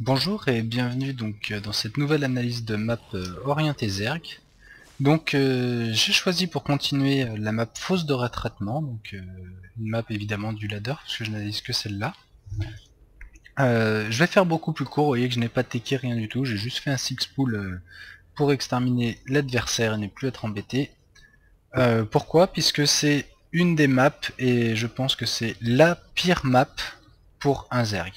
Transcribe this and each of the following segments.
Bonjour et bienvenue donc dans cette nouvelle analyse de map orientée Zerg. Donc j'ai choisi pour continuer la map fosse de retraitement, donc une map évidemment du ladder parce que je n'analyse que celle-là. Je vais faire beaucoup plus court, vous voyez que je n'ai pas teché rien du tout, j'ai juste fait un six pool pour exterminer l'adversaire et ne plus être embêté. Pourquoi? Puisque c'est une des maps et je pense que c'est la pire map pour un Zerg.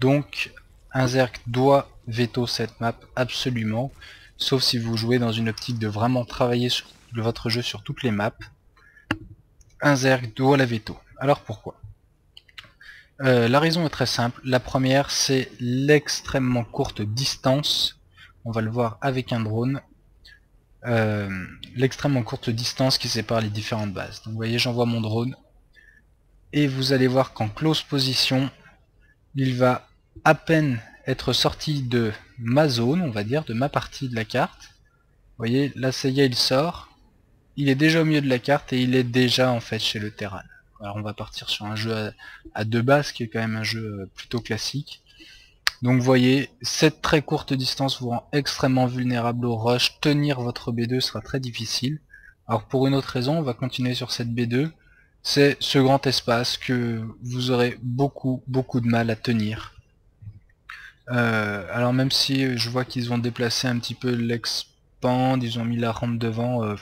Donc un Zerg doit veto cette map absolument, sauf si vous jouez dans une optique de vraiment travailler sur votre jeu sur toutes les maps. Un Zerg doit la veto. Alors pourquoi? La raison est très simple. La première, c'est l'extrêmement courte distance. On va le voir avec un drone. L'extrêmement courte distance qui sépare les différentes bases. Donc vous voyez, j'envoie mon drone. Et vous allez voir qu'en close position, il va à peine être sorti de ma zone, on va dire, de ma partie de la carte. Vous voyez, là ça y est, il sort. Il est déjà au milieu de la carte et il est déjà en fait chez le Terran. Alors on va partir sur un jeu à deux bases qui est quand même un jeu plutôt classique. Donc vous voyez, cette très courte distance vous rend extrêmement vulnérable au rush. Tenir votre B2 sera très difficile. Alors pour une autre raison, on va continuer sur cette B2. C'est ce grand espace que vous aurez beaucoup de mal à tenir. Alors même si je vois qu'ils ont déplacé un petit peu l'expand, ils ont mis la rampe devant,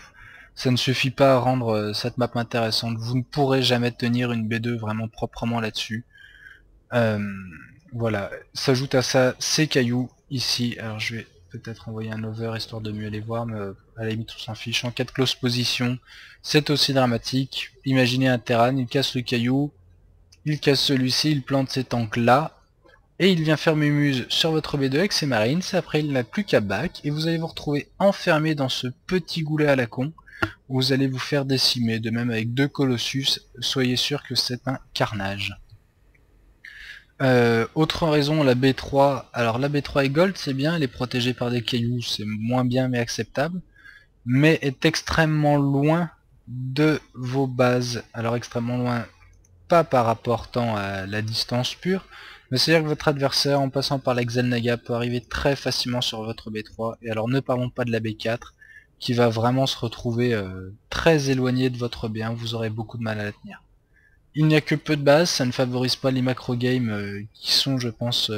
ça ne suffit pas à rendre cette map intéressante. Vous ne pourrez jamais tenir une B2 vraiment proprement là-dessus. Voilà, s'ajoute à ça ces cailloux ici. Alors je vais peut-être envoyer un over histoire de mieux les voir, mais à la limite on s'en fiche. En cas de close position, c'est aussi dramatique. Imaginez un Terran, il casse le caillou, il casse celui-ci, il plante ces tanks là, et il vient faire mumuse sur votre B2 avec ses marines. Après il n'a plus qu'à back, et vous allez vous retrouver enfermé dans ce petit goulet à la con, où vous allez vous faire décimer. De même avec deux Colossus, soyez sûr que c'est un carnage. Autre raison, la B3. Alors la B3 est gold, c'est bien, elle est protégée par des cailloux, c'est moins bien mais acceptable, mais est extrêmement loin de vos bases. Alors extrêmement loin, pas par rapport tant à la distance pure, mais c'est-à-dire que votre adversaire, en passant par la Xel'Naga, peut arriver très facilement sur votre B3, et alors ne parlons pas de la B4, qui va vraiment se retrouver très éloigné de votre B1, vous aurez beaucoup de mal à la tenir. Il n'y a que peu de bases, ça ne favorise pas les macro games qui sont, je pense,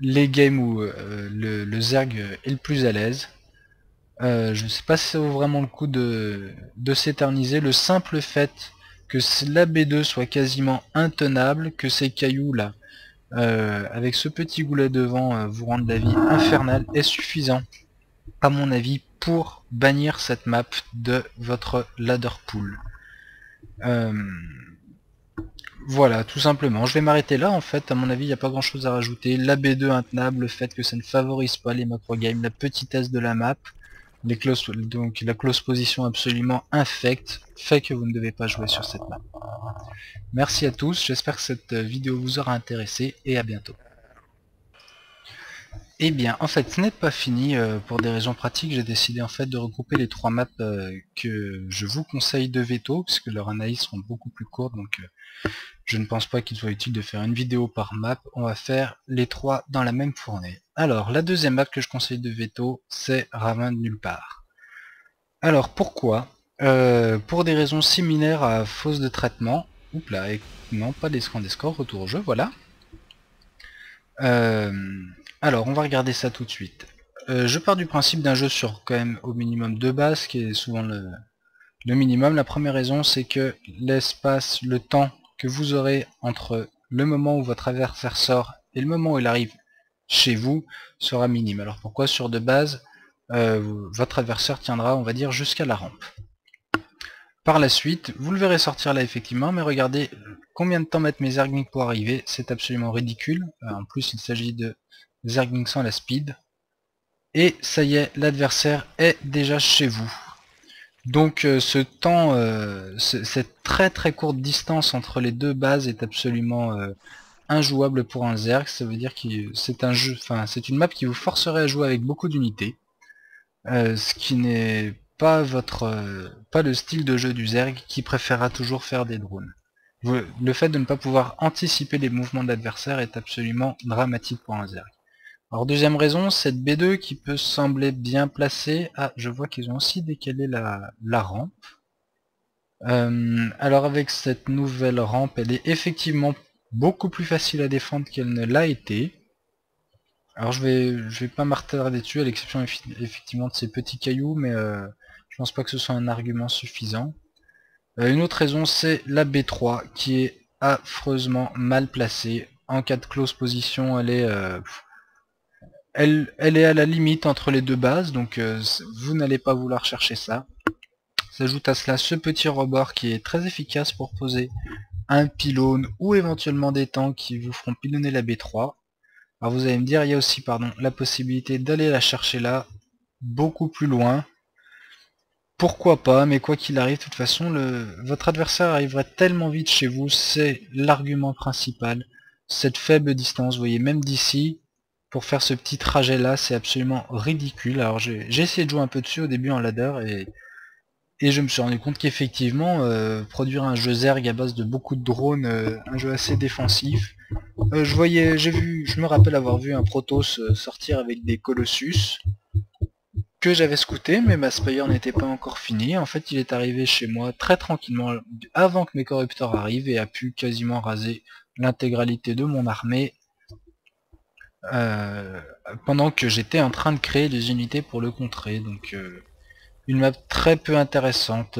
les games où le Zerg est le plus à l'aise. Je ne sais pas si ça vaut vraiment le coup de s'éterniser. Le simple fait que la B2 soit quasiment intenable, que ces cailloux là, avec ce petit goulet devant, vous rendent la vie infernale, est suffisant, à mon avis, pour bannir cette map de votre ladder pool. Voilà, tout simplement. Je vais m'arrêter là, en fait, à mon avis, il n'y a pas grand chose à rajouter. La B2 intenable, le fait que ça ne favorise pas les macro games, la petitesse de la map, donc la close position absolument infecte, fait que vous ne devez pas jouer sur cette map. Merci à tous, j'espère que cette vidéo vous aura intéressé, et à bientôt. Eh bien, en fait, ce n'est pas fini. Pour des raisons pratiques, j'ai décidé en fait de regrouper les trois maps que je vous conseille de veto, puisque leurs analyses seront beaucoup plus courtes, donc je ne pense pas qu'il soit utile de faire une vidéo par map. On va faire les trois dans la même fournée. Alors, la deuxième map que je conseille de veto, c'est Ravin de nulle part. Alors, pourquoi? Pour des raisons similaires à fosse de traitement. Oups là, et non, pas d'escan d'escore, retour au jeu, voilà. Alors, on va regarder ça tout de suite. Je pars du principe d'un jeu sur quand même au minimum deux bases, qui est souvent le minimum. La première raison, c'est que l'espace, le temps que vous aurez entre le moment où votre adversaire sort et le moment où il arrive chez vous sera minime. Alors pourquoi? Sur deux bases, votre adversaire tiendra, on va dire, jusqu'à la rampe. Par la suite, vous le verrez sortir là effectivement, mais regardez combien de temps mettent mes Zerglings pour arriver, c'est absolument ridicule. En plus, il s'agit de Zerglings sans la speed. Et ça y est, l'adversaire est déjà chez vous. Donc ce temps, cette très courte distance entre les deux bases est absolument injouable pour un Zerg. Ça veut dire que c'est un jeu, enfin c'est une map qui vous forcerait à jouer avec beaucoup d'unités, ce qui n'est pas votre pas le style de jeu du Zerg qui préférera toujours faire des drones. Le fait de ne pas pouvoir anticiper les mouvements de l'adversaire est absolument dramatique pour un Zerg. Alors deuxième raison, cette B2 qui peut sembler bien placée. Ah, je vois qu'ils ont aussi décalé la rampe. Alors avec cette nouvelle rampe, elle est effectivement beaucoup plus facile à défendre qu'elle ne l'a été. Alors je vais pas m'attarder dessus, à l'exception effectivement de ces petits cailloux, mais je pense pas que ce soit un argument suffisant. Une autre raison, c'est la B3 qui est affreusement mal placée. En cas de close position, elle est à la limite entre les deux bases, donc vous n'allez pas vouloir chercher ça. S'ajoute à cela ce petit rebord qui est très efficace pour poser un pylône ou éventuellement des tanks qui vous feront pilonner la B3. Alors vous allez me dire, il y a aussi la possibilité d'aller la chercher là, beaucoup plus loin. Pourquoi pas, mais quoi qu'il arrive, de toute façon, votre adversaire arriverait tellement vite chez vous, c'est l'argument principal. Cette faible distance, vous voyez, même d'ici, pour faire ce petit trajet là, c'est absolument ridicule. Alors j'ai essayé de jouer un peu dessus au début en ladder, et je me suis rendu compte qu'effectivement, produire un jeu Zerg à base de beaucoup de drones, un jeu assez défensif, je me rappelle avoir vu un Protoss sortir avec des Colossus, que j'avais scouté, mais ma Spire n'était pas encore finie. En fait, il est arrivé chez moi très tranquillement avant que mes corrupteurs arrivent et a pu quasiment raser l'intégralité de mon armée pendant que j'étais en train de créer des unités pour le contrer. Donc une map très peu intéressante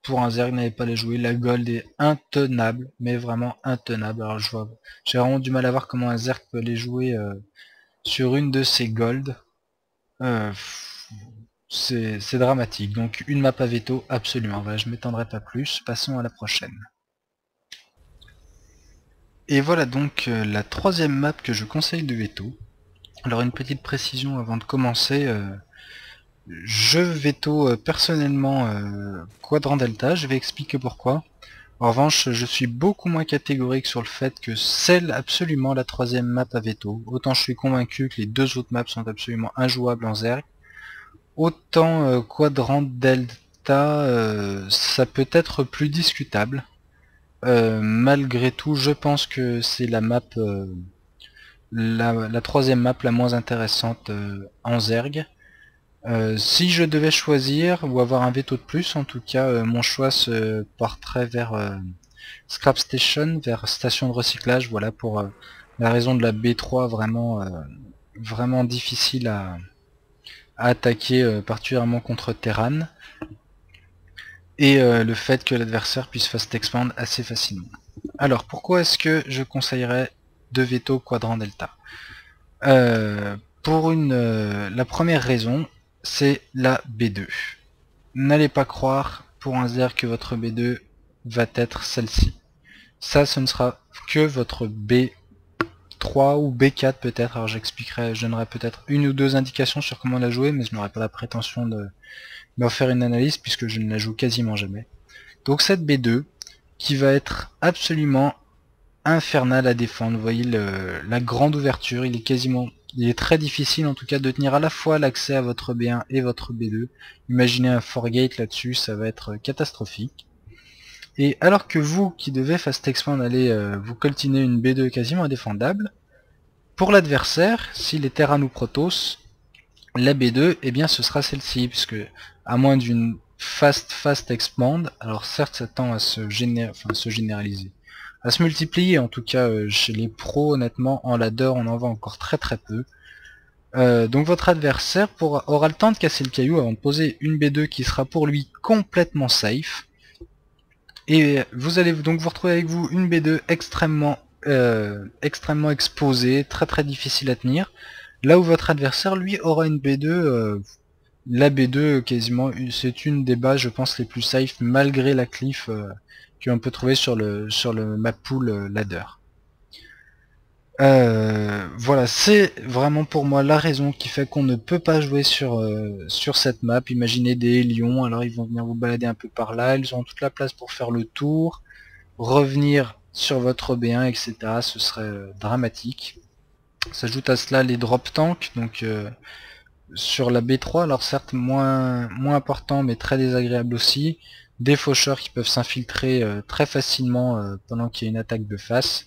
pour un Zerg n'avait pas les jouer. La gold est intenable, mais vraiment intenable. Alors j'ai vraiment du mal à voir comment un Zerg peut les jouer sur une de ces golds. C'est dramatique, donc une map à veto, absolument. Voilà, je m'étendrai pas plus, passons à la prochaine. Et voilà donc la troisième map que je conseille de veto. Alors une petite précision avant de commencer, je veto personnellement Quadrant Delta, je vais expliquer pourquoi. En revanche, je suis beaucoup moins catégorique sur le fait que c'est absolument la troisième map à veto. Autant je suis convaincu que les deux autres maps sont absolument injouables en Zerg, autant Quadrant Delta, ça peut être plus discutable. Malgré tout, je pense que c'est la map, la troisième map la moins intéressante en Zerg. Si je devais choisir ou avoir un veto de plus, en tout cas, mon choix se porterait vers Scrap Station, vers station de recyclage. Voilà, pour la raison de la B3 vraiment difficile à attaquer, particulièrement contre Terran, et le fait que l'adversaire puisse fast expand assez facilement. Alors pourquoi est-ce que je conseillerais de veto Quadrant Delta? Pour la première raison, c'est la B2. N'allez pas croire pour un Zerg que votre B2 va être celle-ci. Ça, ce ne sera que votre B3 ou B4 peut-être. Alors j'expliquerai, je donnerai peut-être une ou deux indications sur comment la jouer, mais je n'aurai pas la prétention de m'en faire une analyse puisque je ne la joue quasiment jamais. Donc cette B2 qui va être absolument infernale à défendre. Vous voyez la grande ouverture, il est très difficile en tout cas de tenir à la fois l'accès à votre B1 et votre B2. Imaginez un Forgate là-dessus, ça va être catastrophique. Et alors que vous qui devez fast expand allez vous coltiner une B2 quasiment indéfendable, pour l'adversaire, s'il est Terran ou Protoss, la B2, eh bien ce sera celle-ci, puisque à moins d'une fast expand, alors certes ça tend à se généraliser, à se multiplier en tout cas chez les pros, honnêtement en ladder on en voit encore très peu. Donc votre adversaire aura le temps de casser le caillou avant de poser une B2 qui sera pour lui complètement safe. Et vous allez donc vous retrouver avec vous une B2 extrêmement exposée, très difficile à tenir. Là où votre adversaire lui aura une B2, la B2 quasiment c'est une des bases je pense les plus safe malgré la cliff qu'on peut trouver sur le map pool ladder. Voilà, c'est vraiment pour moi la raison qui fait qu'on ne peut pas jouer sur cette map. Imaginez des lions, alors ils vont venir vous balader un peu par là, ils auront toute la place pour faire le tour, revenir sur votre B1, etc. Ce serait dramatique. S'ajoute à cela les drop tanks, donc sur la B3, alors certes moins important mais très désagréable aussi. des faucheurs qui peuvent s'infiltrer très facilement pendant qu'il y a une attaque de face.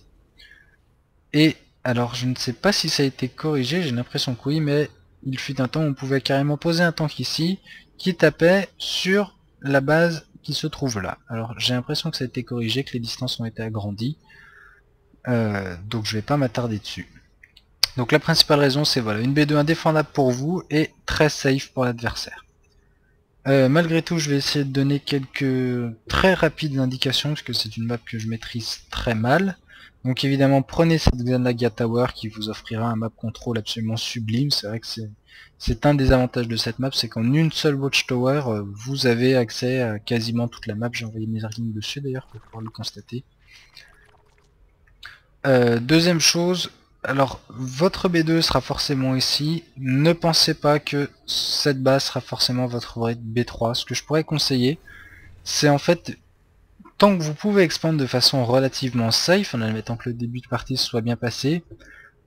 Et alors je ne sais pas si ça a été corrigé, j'ai l'impression que oui, mais il fut un temps où on pouvait carrément poser un tank ici qui tapait sur la base qui se trouve là. Alors j'ai l'impression que ça a été corrigé, que les distances ont été agrandies, donc je vais pas m'attarder dessus. Donc la principale raison c'est voilà, une B2 indéfendable pour vous et très safe pour l'adversaire. Malgré tout je vais essayer de donner quelques très rapides indications parce que c'est une map que je maîtrise très mal. Donc évidemment prenez cette Xanaga Tower qui vous offrira un map control absolument sublime. C'est vrai que c'est un des avantages de cette map, c'est qu'en une seule Watchtower vous avez accès à quasiment toute la map. J'ai envoyé mes lignes dessus d'ailleurs pour pouvoir le constater. Deuxième chose, alors votre B2 sera forcément ici. Ne pensez pas que cette base sera forcément votre B3. Ce que je pourrais conseiller, c'est en fait, tant que vous pouvez expandre de façon relativement safe, en admettant que le début de partie soit bien passé,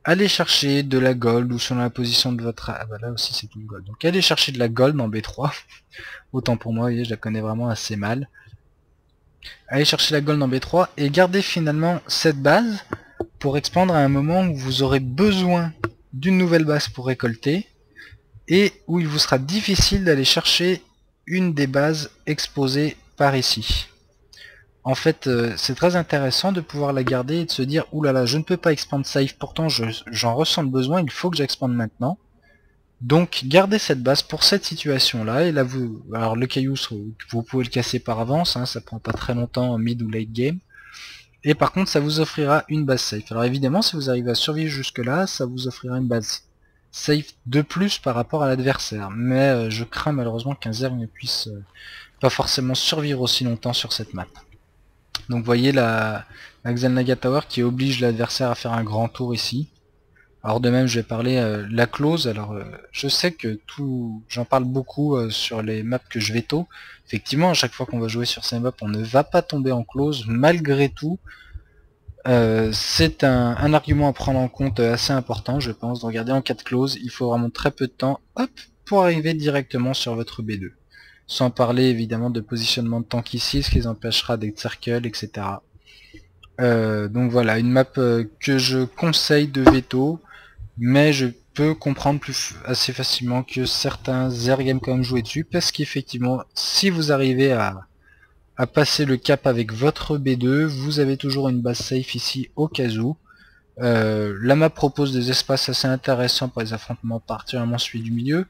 allez chercher de la gold ou selon la position de votre... Ah bah là aussi c'est tout le gold. Donc allez chercher de la gold en B3. Autant pour moi, vous voyez, je la connais vraiment assez mal. Allez chercher la gold en B3 et gardez finalement cette base pour expandre à un moment où vous aurez besoin d'une nouvelle base pour récolter et où il vous sera difficile d'aller chercher une des bases exposées par ici. En fait, c'est très intéressant de pouvoir la garder et de se dire oulala, je ne peux pas expand safe, pourtant j'en ressens le besoin, il faut que j'expande maintenant. Donc gardez cette base pour cette situation là, et là alors le caillou vous pouvez le casser par avance, hein, ça prend pas très longtemps en mid ou late game. Et par contre ça vous offrira une base safe. Alors évidemment si vous arrivez à survivre jusque là, ça vous offrira une base safe de plus par rapport à l'adversaire. Mais je crains malheureusement qu'un Zerg ne puisse pas forcément survivre aussi longtemps sur cette map. Donc vous voyez la Xanaga Tower qui oblige l'adversaire à faire un grand tour ici. Alors de même je vais parler la close. Alors je sais que j'en parle beaucoup sur les maps que je veto. Effectivement à chaque fois qu'on va jouer sur ces maps on ne va pas tomber en close. Malgré tout c'est un argument à prendre en compte assez important je pense. De regarder en cas de close il faut vraiment très peu de temps hop, pour arriver directement sur votre B2. Sans parler évidemment de positionnement de tank ici, ce qui les empêchera d'être circle, etc. Donc voilà, une map que je conseille de veto, mais je peux comprendre assez facilement que certains Zerg aiment quand même jouer dessus, parce qu'effectivement, si vous arrivez à passer le cap avec votre B2, vous avez toujours une base safe ici au cas où. La map propose des espaces assez intéressants pour les affrontements, particulièrement celui du milieu.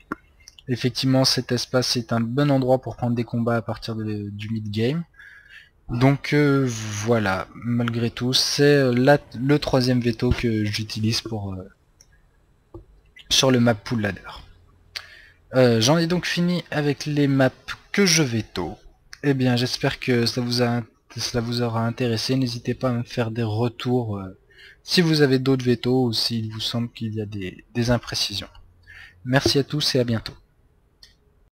Effectivement cet espace est un bon endroit pour prendre des combats à partir du mid-game. Donc voilà, malgré tout, c'est le troisième veto que j'utilise pour sur le map pool ladder. J'en ai donc fini avec les maps que je veto. Eh bien j'espère que ça vous aura intéressé. N'hésitez pas à me faire des retours si vous avez d'autres vetos ou s'il vous semble qu'il y a des imprécisions. Merci à tous et à bientôt.